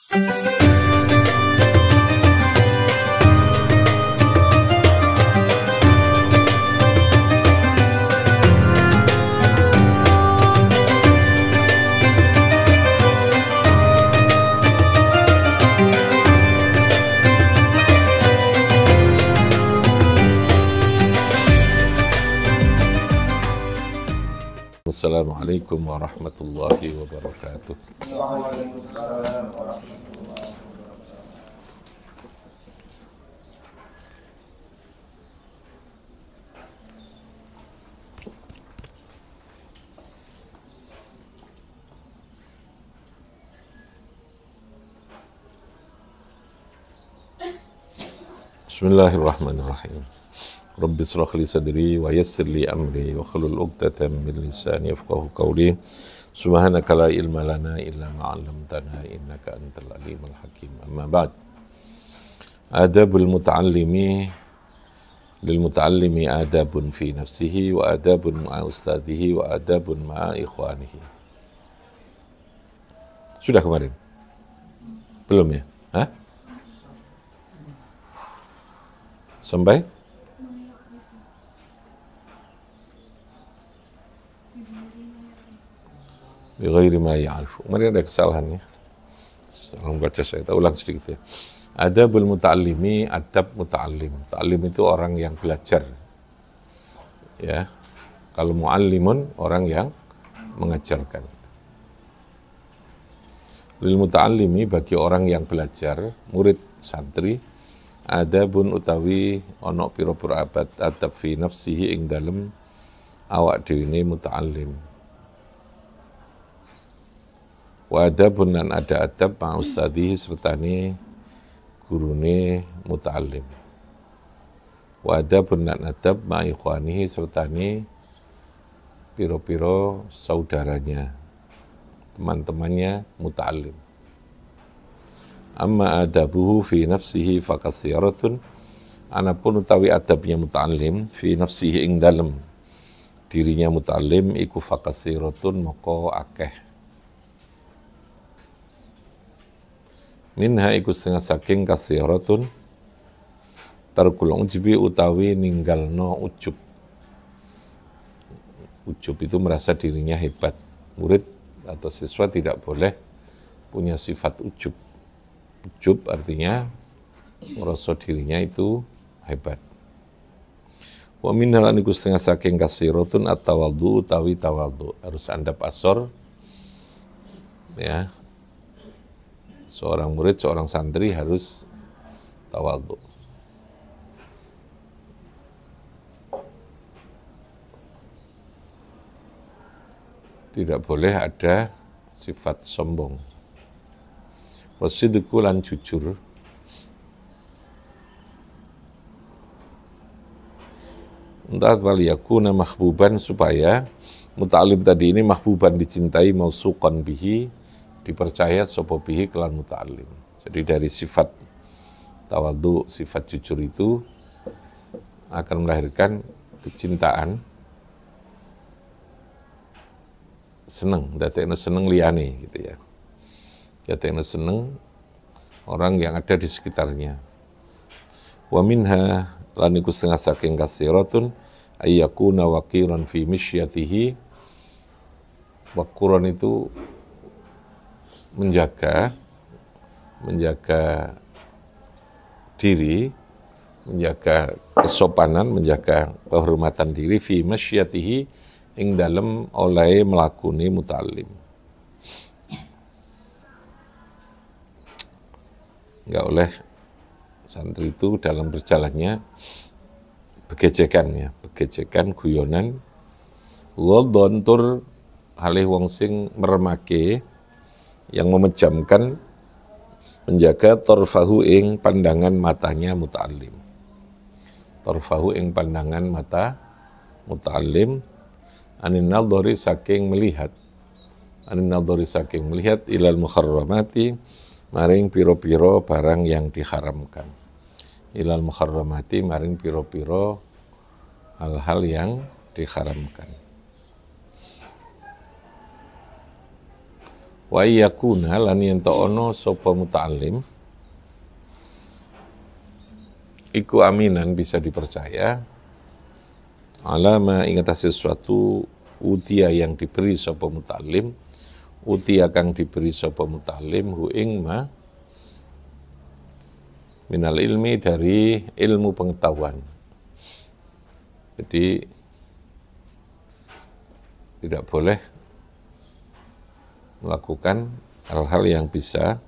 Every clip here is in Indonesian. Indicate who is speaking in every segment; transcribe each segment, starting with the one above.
Speaker 1: Assalamualaikum warahmatullahi wabarakatuh. Bismillahirrahmanirrahim. Rabbi shrah li sadri wa yassir li amri wa hlul 'uqdatam min lisani yafqahu qawli. Subhanaka la ilma lana illa ma 'allamtana innaka antal alimul hakim. Amma ba'd. Adabul muta'allimi lil muta'allimi adabun fi nafsihi wa adabun ma'a ustadihi wa adabun ma'a ikhwanihi. Sudah kemarin? Belum ya? Hah? Sampai? Bighairi ma ya'rifu. Kemarin ada kesalahannya. Salam baca saya, ulang sedikit ya. Adabul muta'allimi, adab muta'allim. Muta'allim itu orang yang belajar. Ya. Kalau mu'allimun, orang yang mengajarkan. Lil muta'allimi, bagi orang yang belajar, murid santri, adabun utawi ono piro-piro adab fi nafsihi ing dalem awak dhewe muta'allim. Wa adabun lan ada adab ma ustadihi sertane gurune muta'allim. Wa adabun lan adab ma ikhwanihi sertane piro-piro saudaranya, teman-temannya muta'allim. Amma adabuhu fi nafsihi fakasiratun, anapun utawi adabnya muta'allim fi nafsihi ing dalem dirinya muta'allim iku fakasiratun moko akeh. Minha iku setengah saking kasiratun tarkul ujubi utawi ninggalno ujub. Ujub itu merasa dirinya hebat. Murid atau siswa tidak boleh punya sifat ujub. Ujub artinya merasa dirinya itu hebat. Wa minha lan iku setengah saking kasiratun at-tawadhu utawi tawadhu. Harus andap asor ya. Seorang murid, seorang santri harus tawadhu. Tidak boleh ada sifat sombong. Wasidqu lan jujur. Entah waliyakuna mahbuban, supaya muta'allim tadi ini mahbuban, dicintai, mausuqan bihi, dipercaya sapa bihi kelan muta'allim. Jadi dari sifat tawadhu, sifat jujur itu akan melahirkan kecintaan, seneng, dadekno seneng liyane gitu ya. Dadekno seneng orang yang ada di sekitarnya. Wa minha lan iku setengah saking kasiratun ayyakuna waqiran fi misyatihi. Waquran itu menjaga diri, menjaga kesopanan, menjaga kehormatan diri fi masyatihi ing dalem oleh melakuni muta'allim. Enggak oleh santri itu dalam berjalannya begejekan, guyonan, ghadon tur halih wong sing meremake, yang memejamkan, menjaga torfahu ing pandangan matanya muta'allim. Torfahu ing pandangan mata muta'allim, anin nadhari saking melihat, ilal mukharramati maring piro-piro barang yang diharamkan. Ilal mukharramati maring piro-piro hal-hal yang diharamkan. Wa iyakuna lan yen ta ana sapa muta'allim iku aminan bisa dipercaya alama ingat sesuatu utia yang diberi sapa muta'allim utia kang diberi sapa muta'allim hu ing ma minal ilmi dari ilmu pengetahuan. Jadi tidak boleh melakukan hal-hal yang bisa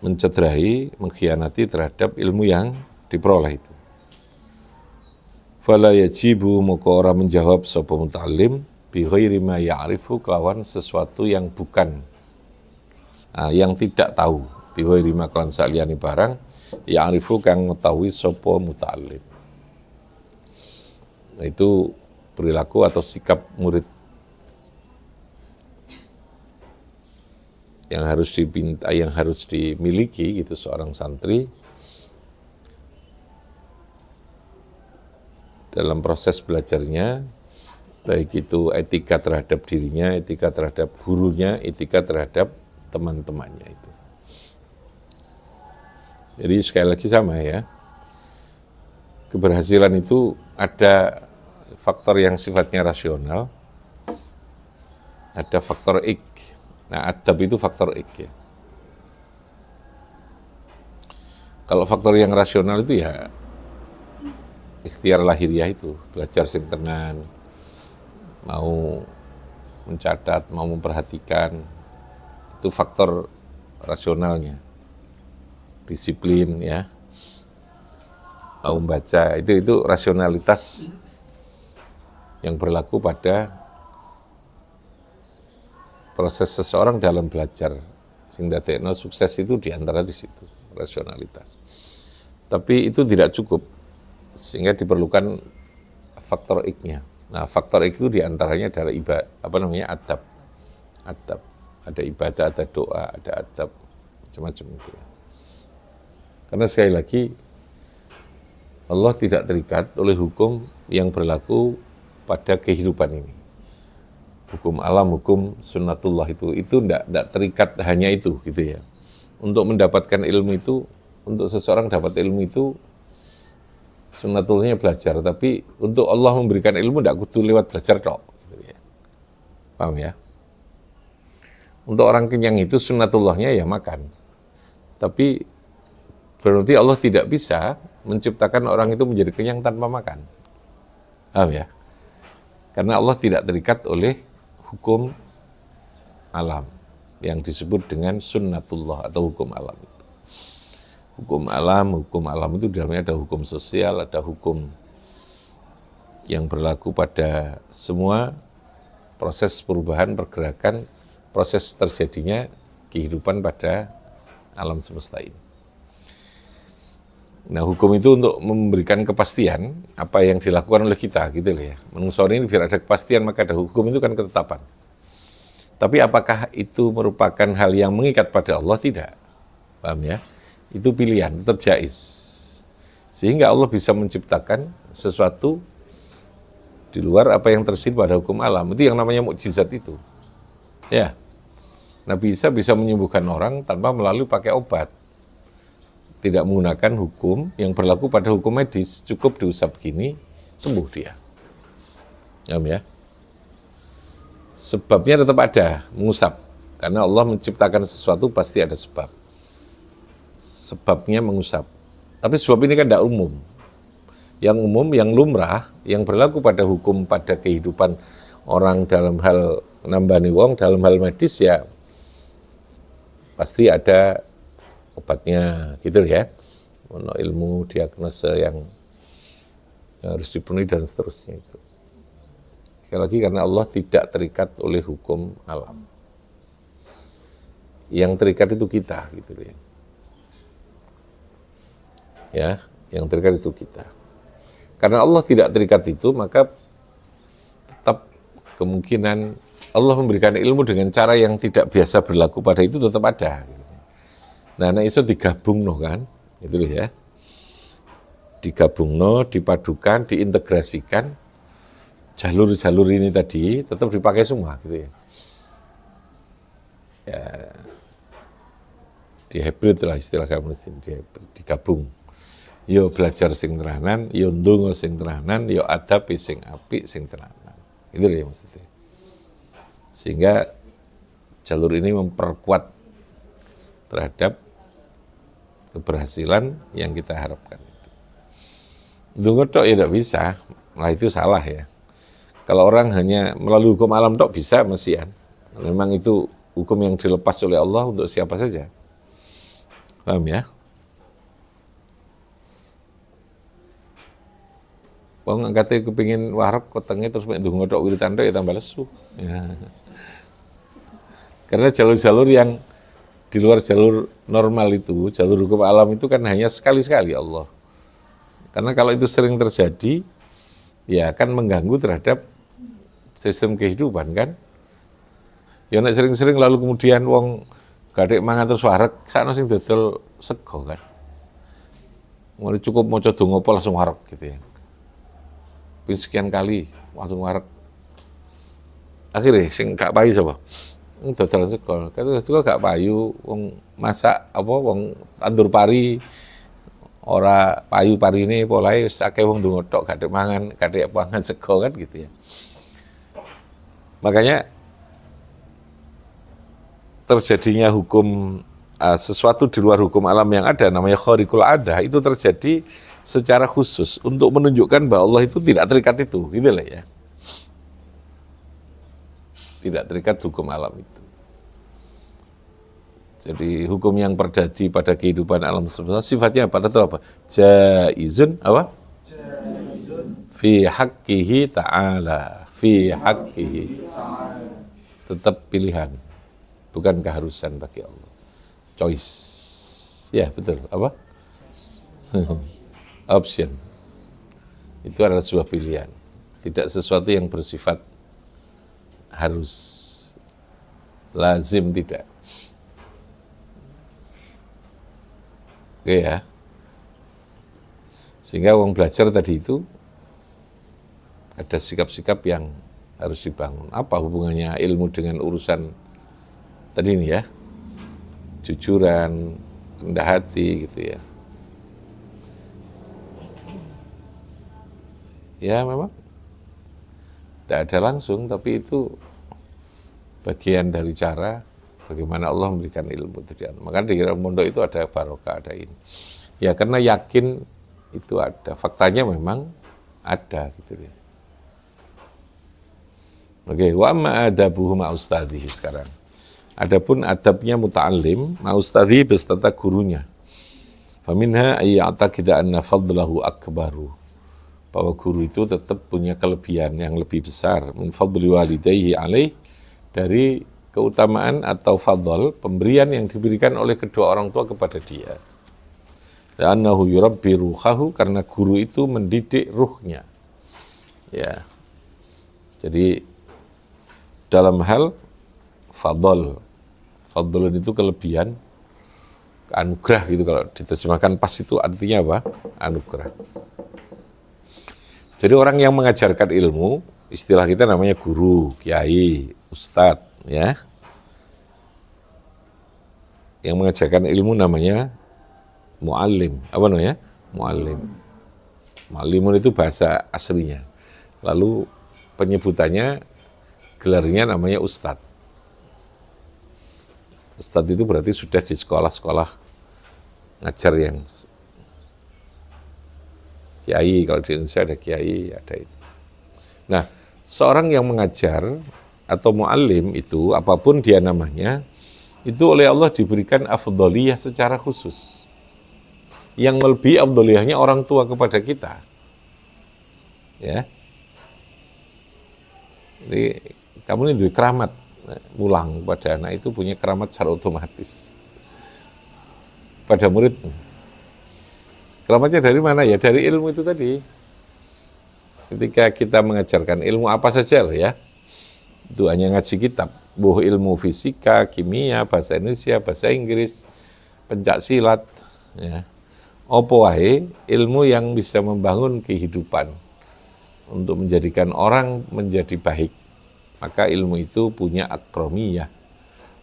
Speaker 1: mencederai, mengkhianati terhadap ilmu yang diperoleh itu. Fala yajibu moko ora menjawab sapa muta'allim bi ghairi ma ya'rifu kelawan sesuatu yang bukan yang tidak tahu bi ghairi ma kelan saliyane barang ya'rifu kang mengetahui sapa muta'allim. Nah, itu perilaku atau sikap murid yang harus yang harus dimiliki gitu seorang santri dalam proses belajarnya, baik itu etika terhadap dirinya, etika terhadap gurunya, etika terhadap teman-temannya itu. Jadi sekali lagi sama ya, keberhasilan itu ada faktor yang sifatnya rasional, ada faktor ik. Nah, adab itu faktor ik ya. Kalau faktor yang rasional itu ya ikhtiar lahiriah itu, belajar sing tenan, mau mencatat, mau memperhatikan, itu faktor rasionalnya. Disiplin ya, mau membaca, itu rasionalitas yang berlaku pada proses seseorang dalam belajar. Sing dadekno sukses itu diantara di situ, rasionalitas. Tapi itu tidak cukup, sehingga diperlukan faktor ik-nya. Nah, faktor ik itu diantaranya adalah adab. Adab. Ada ibadah, ada doa, ada adab, macam-macam itu. Karena sekali lagi, Allah tidak terikat oleh hukum yang berlaku pada kehidupan ini. Hukum alam, hukum sunnatullah itu tidak terikat hanya itu gitu ya. Untuk mendapatkan ilmu itu, untuk seseorang dapat ilmu itu, sunnatullahnya belajar, tapi untuk Allah memberikan ilmu tidak kudu lewat belajar tok. Gitu ya. Paham ya? Untuk orang kenyang itu sunnatullahnya ya makan. Tapi berarti Allah tidak bisa menciptakan orang itu menjadi kenyang tanpa makan. Paham ya? Karena Allah tidak terikat oleh hukum alam yang disebut dengan sunnatullah atau hukum alam itu. Hukum alam itu di dalamnya ada hukum sosial, ada hukum yang berlaku pada semua proses perubahan, pergerakan, proses terjadinya kehidupan pada alam semesta ini. Nah, hukum itu untuk memberikan kepastian apa yang dilakukan oleh kita, gitu loh ya. Menungso ini biar ada kepastian, maka ada hukum itu kan ketetapan. Tapi apakah itu merupakan hal yang mengikat pada Allah? Tidak. Paham ya? Itu pilihan, tetap jaiz. Sehingga Allah bisa menciptakan sesuatu di luar apa yang tersirat pada hukum alam. Itu yang namanya mukjizat itu. Ya. Nabi Isa bisa menyembuhkan orang tanpa melalui pakai obat. Tidak menggunakan hukum yang berlaku pada hukum medis, cukup diusap gini, sembuh dia. Ya. Sebabnya tetap ada, mengusap. Karena Allah menciptakan sesuatu pasti ada sebab. Sebabnya mengusap. Tapi sebab ini kan tidak umum. Yang umum, yang lumrah, yang berlaku pada hukum, pada kehidupan orang dalam hal nambani wong, dalam hal medis ya, pasti ada obatnya, gitu ya. Ono ilmu diagnosa yang harus dipenuhi dan seterusnya itu. Sekali lagi karena Allah tidak terikat oleh hukum alam. Yang terikat itu kita, gitu ya. Ya, yang terikat itu kita. Karena Allah tidak terikat itu, maka tetap kemungkinan Allah memberikan ilmu dengan cara yang tidak biasa berlaku pada itu tetap ada. Nah, itu digabung kan, itu ya. Digabung dipadukan, diintegrasikan, jalur-jalur ini tadi tetap dipakai semua gitu ya. ya di hybrid lah istilah kamu di hybrid, digabung. Yo belajar sing tenanan, yo ndonga sing tenanan, yo adab sing apik sing tenanan. Itu ya maksudnya. Sehingga jalur ini memperkuat terhadap keberhasilan yang kita harapkan. Ndonga tok ya tidak bisa, nah itu salah ya. Kalau orang hanya melalui hukum alam tok bisa mesian. Memang itu hukum yang dilepas oleh Allah untuk siapa saja. Paham ya? Wong angkate kepingin warak kotengnya terus mek ndonga tok wiritan tok ya tambah lesu. Ya. Karena jalur-jalur yang di luar jalur normal itu, jalur hukum alam itu kan hanya sekali-sekali Allah. Karena kalau itu sering terjadi, ya akan mengganggu terhadap sistem kehidupan kan. Ya nek sering-sering lalu kemudian wong gadek mangan terus warak, sakno sing dodol sego kan. Mulai cukup maca donga apa langsung warak gitu ya. Sekian kali langsung warak. Akhirnya sing gak payu sapa? Dodol sego. Kata sego gak payu, wong masak apa wong tandur pari ora payu parine polahe wis akeh wong ndonga tok gak mangan, gak pangan sego kan gitu ya. Makanya terjadinya hukum sesuatu di luar hukum alam yang ada namanya khariqul adah itu terjadi secara khusus untuk menunjukkan bahwa Allah itu tidak terikat itu, gitu lah ya. Tidak terikat hukum alam itu. Jadi hukum yang terjadi pada kehidupan alam semesta sifatnya apa? Itu apa? Jaizun apa? Jaizun fi haqqihi ta'ala, fi haqqihi. Tetap pilihan, bukan keharusan bagi Allah. Choice. Ya, betul. Apa? Option. Itu adalah sebuah pilihan. Tidak sesuatu yang bersifat harus, lazim tidak. Oke ya. Sehingga orang belajar tadi itu ada sikap-sikap yang harus dibangun. Apa hubungannya ilmu dengan urusan tadi ini ya? Jujuran, rendah hati gitu ya. Ya memang tidak ada langsung, tapi itu bagian dari cara bagaimana Allah memberikan ilmu itu. Maka di dalam pondok itu ada barokah, ada ini. Ya karena yakin itu ada, faktanya memang ada gitu ya. Oke, wa ma adabuhu ma ustadhihi sekarang. Adapun adabnya muta'allim ma ustadhihi beserta gurunya. Faminha ayya'taqida anna fadlahu akbaru. Bahwa guru itu tetap punya kelebihan yang lebih besar min fadli walidayhi alaih, dari keutamaan atau fadl pemberian yang diberikan oleh kedua orang tua kepada dia. Annahu yurabbi ruhahu, karena guru itu mendidik ruhnya. Ya. Jadi dalam hal fadl itu kelebihan, anugerah gitu, kalau diterjemahkan pas itu artinya apa? Anugerah. Jadi orang yang mengajarkan ilmu, istilah kita namanya guru, kiai, ustadz, ya. Yang mengajarkan ilmu namanya muallim. Apa namanya? Muallim. Muallimun itu bahasa aslinya. Lalu penyebutannya, gelarnya namanya ustadz. Ustadz itu berarti sudah di sekolah-sekolah ngajar yang kiai, kalau di Indonesia ada kiai, ada itu. Nah, seorang yang mengajar atau muallim itu, apapun dia namanya, itu oleh Allah diberikan afdholiyah secara khusus. Yang melebihi afdholiyahnya orang tua kepada kita. Ya. Jadi, kamu ini duit keramat, mulang pada anak itu punya keramat secara otomatis. Pada murid. Keramatnya dari mana? Ya dari ilmu itu tadi. Ketika kita mengajarkan ilmu apa saja loh ya. Itu hanya ngaji kitab. Buh ilmu fisika, kimia, bahasa Indonesia, bahasa Inggris, pencak silat. Ya. Opo wae ilmu yang bisa membangun kehidupan. Untuk menjadikan orang menjadi baik. Maka ilmu itu punya akromiyah.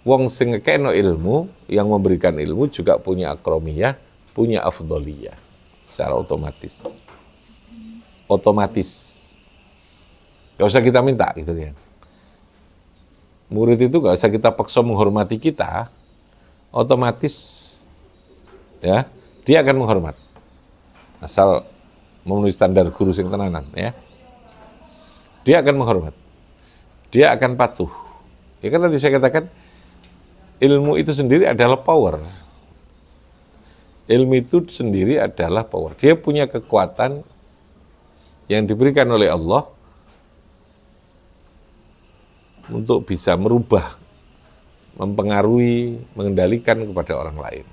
Speaker 1: Wong sing ngekekno ilmu, yang memberikan ilmu juga punya akromiyah, punya afdoliyah secara otomatis. Otomatis. Gak usah kita minta gitu ya. Murid itu gak usah kita paksa menghormati kita, otomatis ya dia akan menghormat. Asal memenuhi standar guru sing tenanan ya. Dia akan menghormat. Dia akan patuh. Ya kan tadi saya katakan ilmu itu sendiri adalah power. Ilmu itu sendiri adalah power. Dia punya kekuatan yang diberikan oleh Allah untuk bisa merubah, mempengaruhi, mengendalikan kepada orang lain.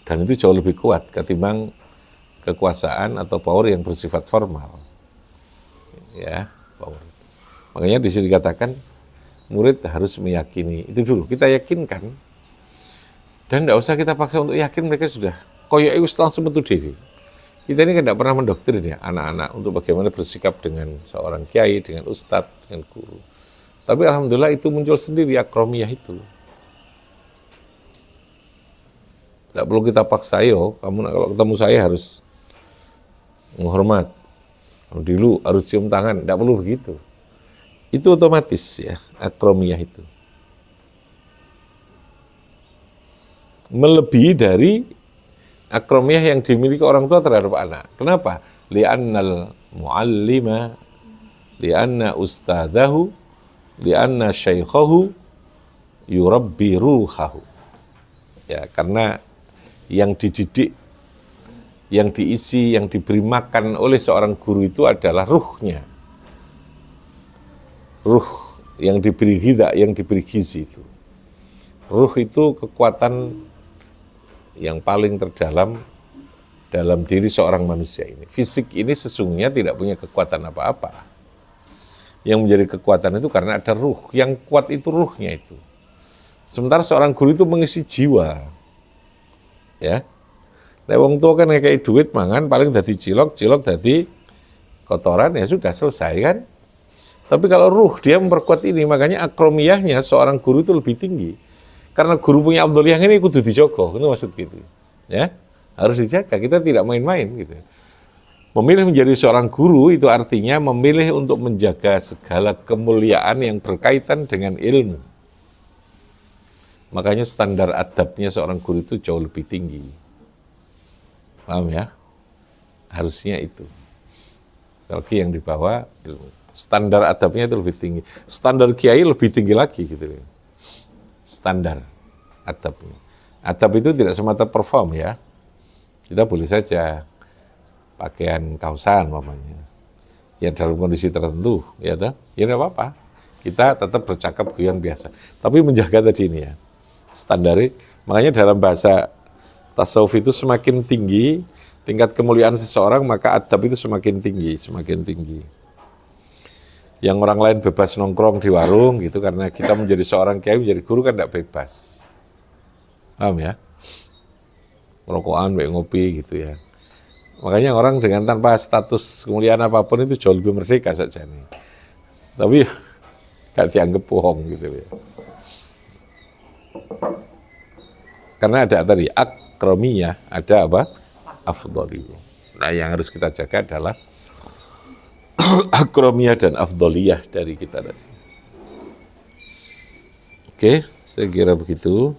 Speaker 1: Dan itu jauh lebih kuat ketimbang kekuasaan atau power yang bersifat formal. Ya, power. Makanya di sini dikatakan murid harus meyakini. Itu dulu, kita yakinkan. Dan tidak usah kita paksa untuk yakin, mereka sudah koyok itu langsung bentuk diri. Kita ini kan tidak pernah mendoktrin ya anak-anak untuk bagaimana bersikap dengan seorang kiai, dengan ustadz, dengan guru. Tapi alhamdulillah itu muncul sendiri akromiyah itu. Tidak perlu kita paksa, yo, kamu kalau ketemu saya harus menghormat. Dulu harus cium tangan, tidak perlu begitu. Itu otomatis ya, akromiyah itu. Melebihi dari akromiyah yang dimiliki orang tua terhadap anak. Kenapa? Li'annal mu'allima, li'anna ustadahu, li'anna syaikhahu, yurabbi ruhahu. Ya, karena yang dididik, yang diisi, yang diberi makan oleh seorang guru itu adalah ruhnya. Ruh yang diberi hidayah, yang diberi gizi itu. Ruh itu kekuatan yang paling terdalam dalam diri seorang manusia ini. Fisik ini sesungguhnya tidak punya kekuatan apa-apa. Yang menjadi kekuatan itu karena ada ruh. Yang kuat itu ruhnya itu. Sementara seorang guru itu mengisi jiwa. Ya. Nek wong tua kan kayak duit mangan paling dadi cilok dadi kotoran, ya sudah selesai kan. Tapi kalau ruh dia memperkuat ini, makanya akromiyahnya seorang guru itu lebih tinggi. Karena guru punya afdholiyah ini kudu dijogo, itu maksud gitu. Ya, harus dijaga, kita tidak main-main gitu. Memilih menjadi seorang guru itu artinya memilih untuk menjaga segala kemuliaan yang berkaitan dengan ilmu. Makanya standar adabnya seorang guru itu jauh lebih tinggi. Paham ya? Harusnya itu. Apalagi yang dibawa ilmu. Standar adabnya itu lebih tinggi. Standar kiai lebih tinggi lagi gitu. Standar adabnya. Adab itu tidak semata perform ya. Kita boleh saja pakaian kausan umpamanya. Ya dalam kondisi tertentu, ya toh? Ya enggak apa-apa. Kita tetap bercakap guyon biasa. Tapi menjaga tadi ini ya. Standarnya, makanya dalam bahasa tasawuf itu semakin tinggi tingkat kemuliaan seseorang, maka adab itu semakin tinggi, semakin tinggi. Yang orang lain bebas nongkrong di warung gitu, karena kita menjadi seorang kiai, menjadi guru kan tidak bebas. Paham ya? Merokokan, ngopi gitu ya. Makanya orang dengan tanpa status kemuliaan apapun itu jauh lebih merdeka saja nih. Tapi gak dianggap bohong gitu ya. Karena ada tadi akromiyah, ada apa? Afdholiyah. Nah, yang harus kita jaga adalah akromiyah dan afdholiyah dari kita tadi. Oke, saya kira begitu.